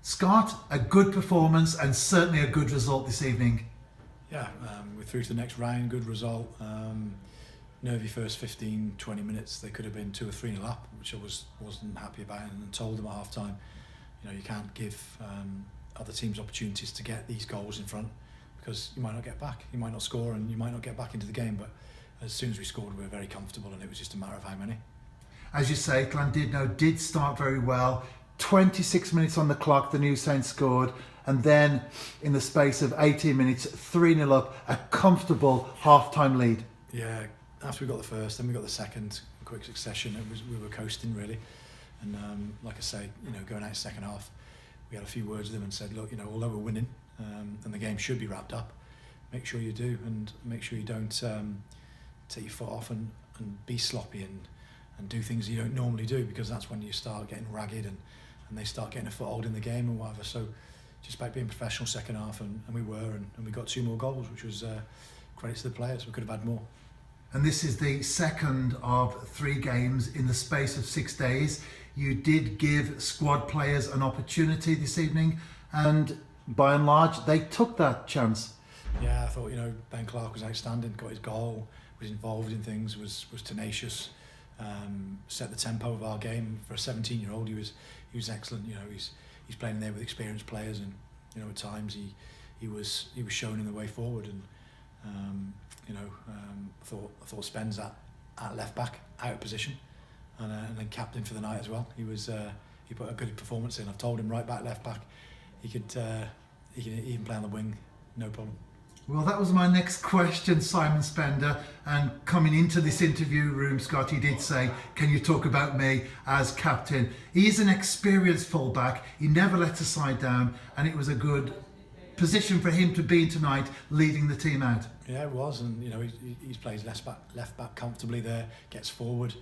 Scott, a good performance and certainly a good result this evening. Yeah, we're through to the next round, good result. Nervy first 15-20 minutes, they could have been 2 or 3-0 up, which I wasn't happy about, and told them at half time, you can't give other teams opportunities to get these goals in front, because you might not get back, you might not score, and you might not get back into the game. But as soon as we scored, we were very comfortable, and it was just a matter of how many. As you say, Llandudno did start very well. 26 minutes on the clock, the New Saints scored, and then in the space of 18 minutes, 3-0 up, a comfortable half-time lead. Yeah, after we got the first, then we got the second, in quick succession. We were coasting really, and like I say, going out second half, we had a few words with them and said, look, although we're winning, and the game should be wrapped up, make sure you do, and make sure you don't take your foot off and be sloppy and do things you don't normally do, because that's when you start getting ragged and they start getting a foothold in the game and whatever. So just about being professional second half, and we were, and we got 2 more goals, which was credit to the players. We could have had more. And this is the second of 3 games in the space of 6 days. You did give squad players an opportunity this evening, and by and large, they took that chance. Yeah, I thought, Ben Clark was outstanding, got his goal, was involved in things, was tenacious, set the tempo of our game. For a 17-year-old, he was excellent. He's playing there with experienced players, and at times he was showing him the way forward. And I thought Spence at left back, out of position, and then captain for the night as well. He put a good performance in. I've told him right back, left back, he could even play on the wing, no problem. Well, that was my next question, Simon Spender. And coming into this interview room, Scott, he did say, can you talk about me as captain? He is an experienced fullback. He never let a side down, and it was a good position for him to be in tonight, leading the team out. Yeah, it was, and he plays left back comfortably there, gets forward.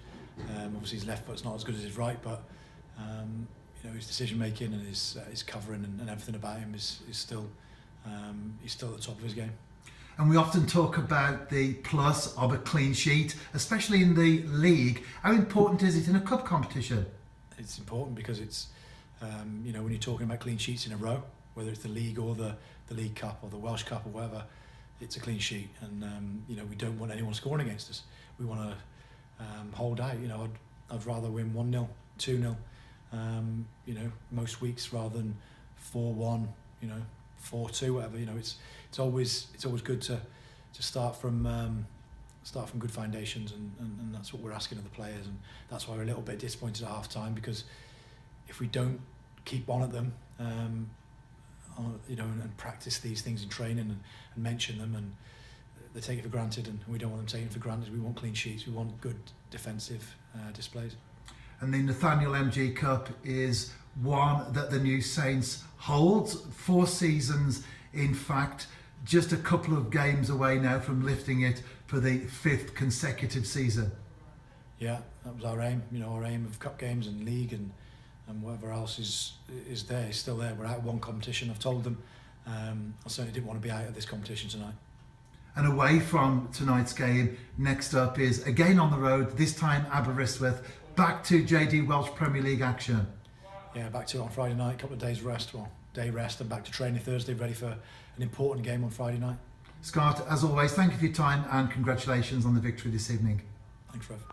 Obviously his left foot's not as good as his right, but his decision making and his covering and everything about him is still he's still at the top of his game. And we often talk about the plus of a clean sheet, especially in the league. How important is it in a cup competition? It's important because it's when you're talking about clean sheets in a row, whether it's the league or the League Cup or the Welsh Cup or whatever, it's a clean sheet, and we don't want anyone scoring against us. We want to hold out. I'd rather win 1-0, 2-0, most weeks, rather than 4-1, 4-2, whatever. It's always good to start from good foundations, and that's what we're asking of the players, and that's why we're a little bit disappointed at half time, because if we don't keep on at them, and practice these things in training and mention them, and they take it for granted, and we don't want them taking it for granted. We want clean sheets, we want good defensive displays. And the Nathaniel MG Cup is one that the New Saints holds 4 seasons, in fact, just a couple of games away now from lifting it for the 5th consecutive season. Yeah, that was our aim. Our aim of cup games and league and whatever else is there, is still there. We're out of one competition. I've told them I certainly didn't want to be out of this competition tonight. And away from tonight's game, next up is again on the road, this time Aberystwyth, back to JD Welsh Premier League action. Yeah, back to it on Friday night, a couple of days rest, day rest, and back to training Thursday, ready for an important game on Friday night. Scott, as always, thank you for your time and congratulations on the victory this evening. Thanks, Rev.